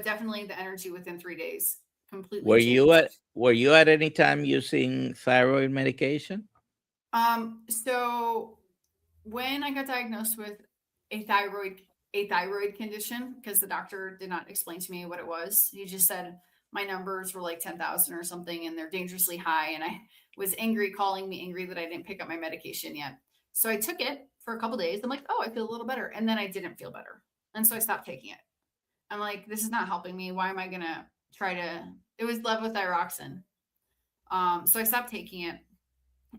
Speaker 2: definitely the energy within 3 days completely changed.
Speaker 1: Were you at any time using thyroid medication?
Speaker 2: So when I got diagnosed with a thyroid a thyroid condition, because the doctor did not explain to me what it was, he just said my numbers were like 10,000 or something, and they're dangerously high. And I was angry, calling me angry that I didn't pick up my medication yet. So I took it for a couple days. I'm like, oh, I feel a little better, and then I didn't feel better, and so I stopped taking it. I'm like, this is not helping me. Why am I gonna try to? It was levothyroxine. So I stopped taking it.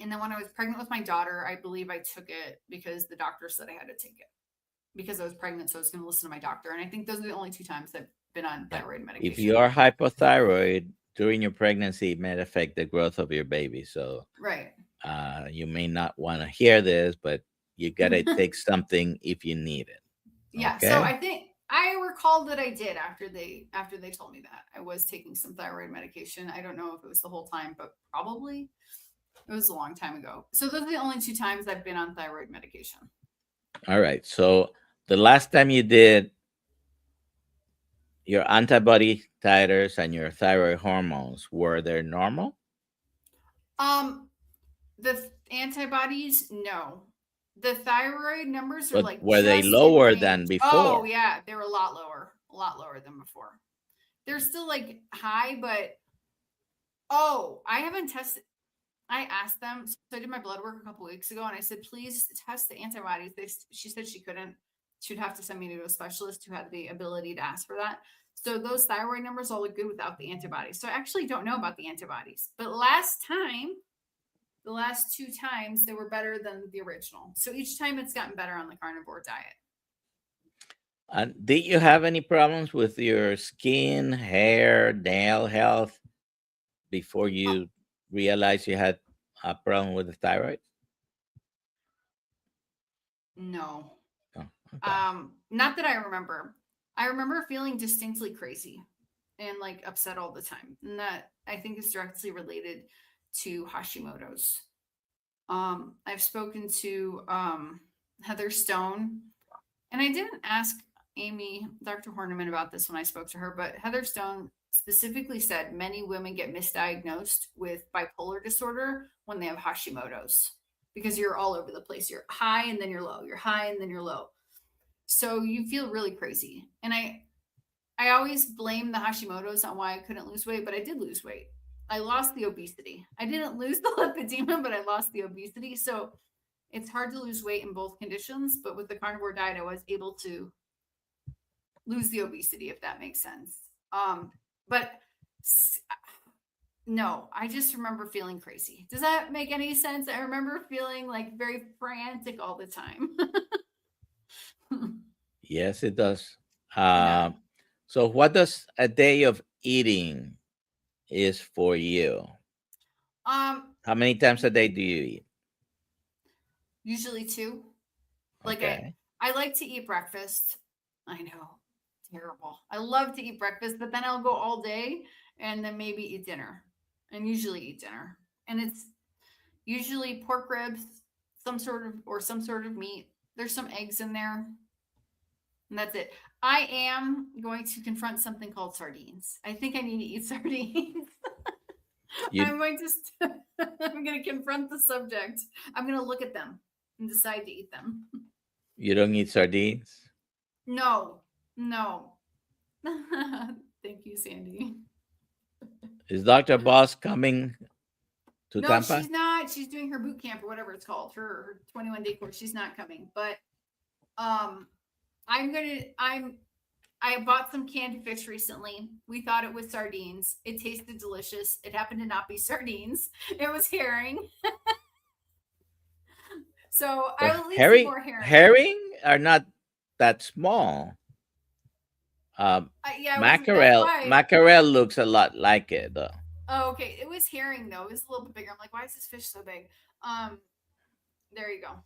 Speaker 2: And then when I was pregnant with my daughter, I believe I took it because the doctor said I had to take it because I was pregnant. So I was going to listen to my doctor. And I think those are the only 2 times I've been on thyroid medication.
Speaker 1: If you are hypothyroid during your pregnancy, it may affect the growth of your baby. So
Speaker 2: right.
Speaker 1: You may not want to hear this, but you got to take something if you need it.
Speaker 2: Yeah.
Speaker 1: Okay?
Speaker 2: So I think I recall that I did after they told me that I was taking some thyroid medication. I don't know if it was the whole time, but probably it was a long time ago. So those are the only 2 times I've been on thyroid medication.
Speaker 1: All right. So the last time you did your antibody titers and your thyroid hormones, were they normal?
Speaker 2: The antibodies, no. The thyroid numbers are
Speaker 1: But
Speaker 2: like
Speaker 1: were they
Speaker 2: just
Speaker 1: lower
Speaker 2: in
Speaker 1: than
Speaker 2: range.
Speaker 1: before?
Speaker 2: Oh yeah, they were a lot lower than before. They're still like high, but I haven't tested. I asked them. So I did my blood work a couple weeks ago, and I said, please test the antibodies. She said she couldn't. She'd have to send me to a specialist who had the ability to ask for that. So those thyroid numbers all look good without the antibodies. So I actually don't know about the antibodies. But the last 2 times, they were better than the original. So each time it's gotten better on the carnivore diet.
Speaker 1: Did you have any problems with your skin, hair, nail health before you realized you had a problem with the thyroid?
Speaker 2: No.
Speaker 1: Oh, okay.
Speaker 2: Not that I remember. I remember feeling distinctly crazy and like upset all the time. And that I think is directly related to Hashimoto's. I've spoken to Heather Stone, and I didn't ask Amy, Dr. Horniman, about this when I spoke to her, but Heather Stone specifically said many women get misdiagnosed with bipolar disorder when they have Hashimoto's because you're all over the place. You're high and then you're low. You're high and then you're low. So you feel really crazy. And I always blame the Hashimoto's on why I couldn't lose weight, but I did lose weight. I lost the obesity. I didn't lose the lipedema, but I lost the obesity. So it's hard to lose weight in both conditions. But with the carnivore diet, I was able to lose the obesity, if that makes sense. But no, I just remember feeling crazy. Does that make any sense? I remember feeling like very frantic all the time.
Speaker 1: Yes, it does.
Speaker 2: Yeah.
Speaker 1: So what does a day of eating is for you? How many times a day do you eat?
Speaker 2: Usually 2. Like
Speaker 1: Okay.
Speaker 2: I like to eat breakfast. I know, terrible. I love to eat breakfast, but then I'll go all day and then maybe eat dinner. And usually eat dinner. And it's usually pork ribs, some sort of meat. There's some eggs in there. And that's it. I am going to confront something called sardines. I think I need to eat sardines. I'm going to confront the subject. I'm going to look at them and decide to eat them.
Speaker 1: You don't eat sardines?
Speaker 2: No. Thank you, Sandy.
Speaker 1: Is Dr. Boss coming to Tampa?
Speaker 2: No, she's not. She's doing her boot camp or whatever it's called, her 21-day course. She's not coming. But I bought some canned fish recently. We thought it was sardines. It tasted delicious. It happened to not be sardines. It was herring. So I will at least eat more herring.
Speaker 1: Herring are not that small. Mackerel looks a lot like it, though.
Speaker 2: Oh, okay. It was herring, though. It was a little bit bigger. I'm like, why is this fish so big? There you go.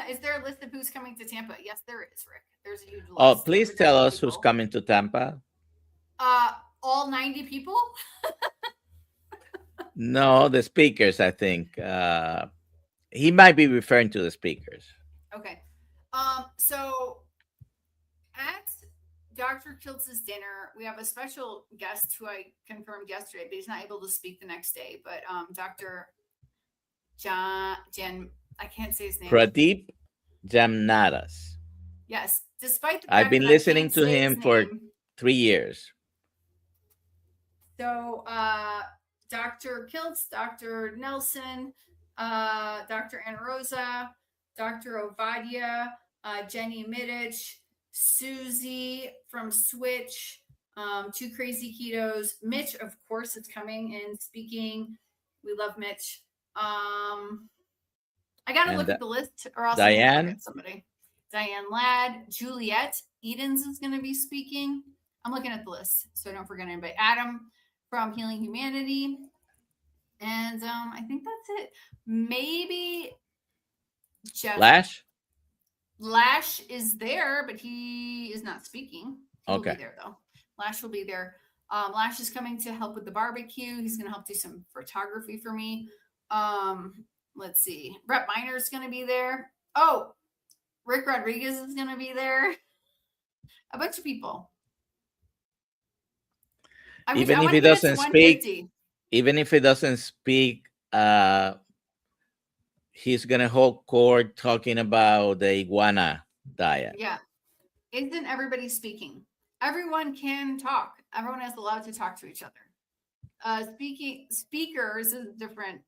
Speaker 2: Is there a list of who's coming to Tampa? Yes, there is, Rick. There's a huge list.
Speaker 1: Oh, please tell us who's coming to Tampa.
Speaker 2: All 90 people?
Speaker 1: No, the speakers, I think. He might be referring to the speakers.
Speaker 2: Okay. So at Dr. Kiltz's dinner, we have a special guest who I confirmed yesterday, but he's not able to speak the next day. But Dr. I can't say his name.
Speaker 1: Pradeep Jamnadas.
Speaker 2: Yes. Despite the fact
Speaker 1: I've been listening to him for 3 years.
Speaker 2: So Dr. Kiltz, Dr. Nelson, Dr. Anna Rosa, Dr. Ovadia, Jenny Middich, Susie from Switch, Two Crazy Ketos. Mitch, of course, is coming and speaking. We love Mitch. I got to look at the list or else I'm going to forget somebody. Diane Ladd, Juliet Edens is going to be speaking. I'm looking at the list, so I don't forget anybody. Adam from Healing Humanity. And I think that's it. Maybe Jeff. Lash is there, but he is not speaking. He'll be there, though. Lash will be there. Lash is coming to help with the barbecue. He's going to help do some photography for me. Let's see. Rep Miner is going to be there. Oh, Rick Rodriguez is going to be there. A bunch of people.
Speaker 1: Even if he doesn't speak, he's going to hold court talking about the iguana diet.
Speaker 2: Yeah. Isn't everybody speaking? Everyone can talk. Everyone is allowed to talk to each other. Speakers is a different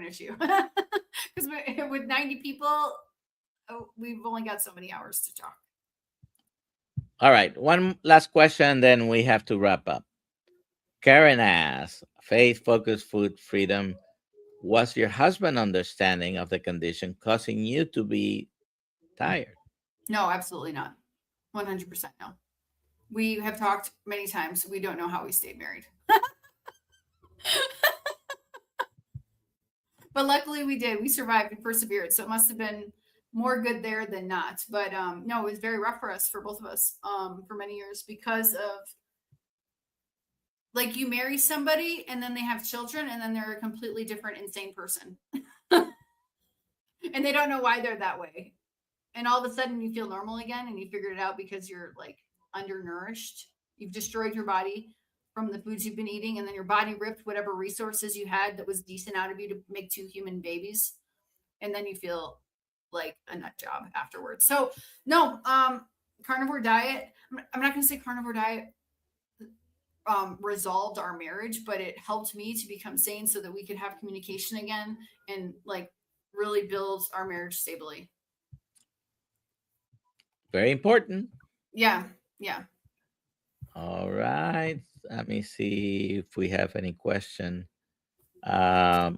Speaker 2: issue. Because with 90 people, we've only got so many hours to talk.
Speaker 1: All right. One last question, then we have to wrap up. Karen asks, faith-focused food freedom. Was your husband understanding of the condition causing you to be tired?
Speaker 2: No, absolutely not. 100% no. We have talked many times. We don't know how we stayed married. But luckily we did. We survived and persevered. So it must have been more good there than not. But no, it was very rough for us, for both of us, for many years, because of, like, you marry somebody and then they have children and then they're a completely different, insane person. And they don't know why they're that way. And all of a sudden you feel normal again and you figured it out because you're like undernourished. You've destroyed your body from the foods you've been eating, and then your body ripped whatever resources you had that was decent out of you to make 2 human babies. And then you feel like a nut job afterwards. So no, carnivore diet, I'm not going to say carnivore diet resolved our marriage, but it helped me to become sane so that we could have communication again and like really build our marriage stably.
Speaker 1: Very important.
Speaker 2: Yeah.
Speaker 1: All right. Let me see if we have any question. I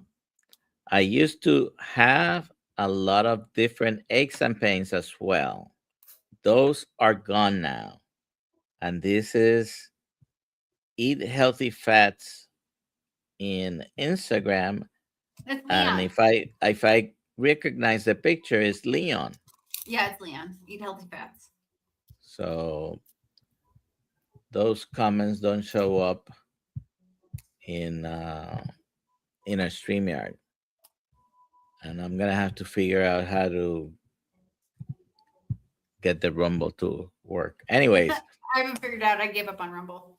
Speaker 1: used to have a lot of different aches and pains as well. Those are gone now. And this is Eat Healthy Fats in Instagram. And if I recognize the picture, it's Leon.
Speaker 2: Yeah, it's Leon. Eat Healthy Fats.
Speaker 1: So those comments don't show up in a StreamYard. And I'm going to have to figure out how to get the Rumble to work. Anyways.
Speaker 2: I haven't figured out. I gave up on Rumble.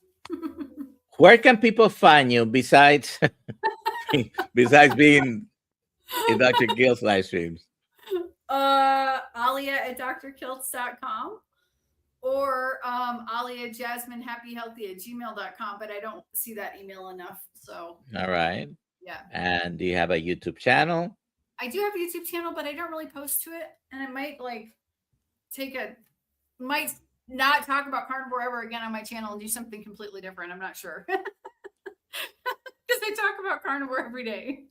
Speaker 1: Where can people find you besides being in Dr. Kiltz live streams?
Speaker 2: Alia at drkiltz.com or Alia Jasmine Happy Healthy at gmail.com, but I don't see that email enough. So
Speaker 1: all right.
Speaker 2: Yeah.
Speaker 1: And do you have a YouTube channel?
Speaker 2: I do have a YouTube channel, but I don't really post to it. And I might might not talk about carnivore ever again on my channel and do something completely different. I'm not sure. Because I talk about carnivore every day.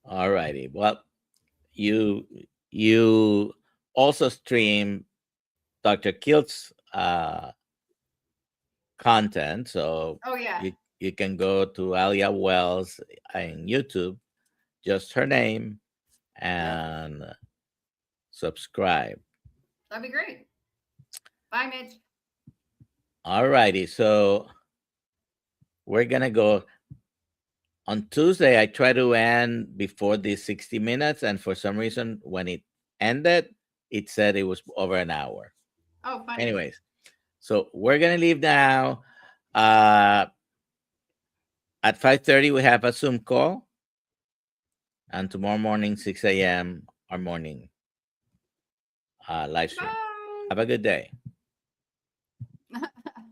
Speaker 1: All righty. Well, you also stream Dr. Kiltz content. So you can go to Alia Wells on YouTube, just her name, and subscribe.
Speaker 2: That'd be great. Bye, Mitch.
Speaker 1: All righty. So we're going to go. On Tuesday, I tried to end before the 60 minutes. And for some reason, when it ended, it said it was over an hour.
Speaker 2: Oh, funny.
Speaker 1: Anyways, so we're going to leave now. At 5:30, we have a Zoom call. And tomorrow morning, 6 a.m., our morning live stream.
Speaker 2: Bye.
Speaker 1: Have a good day.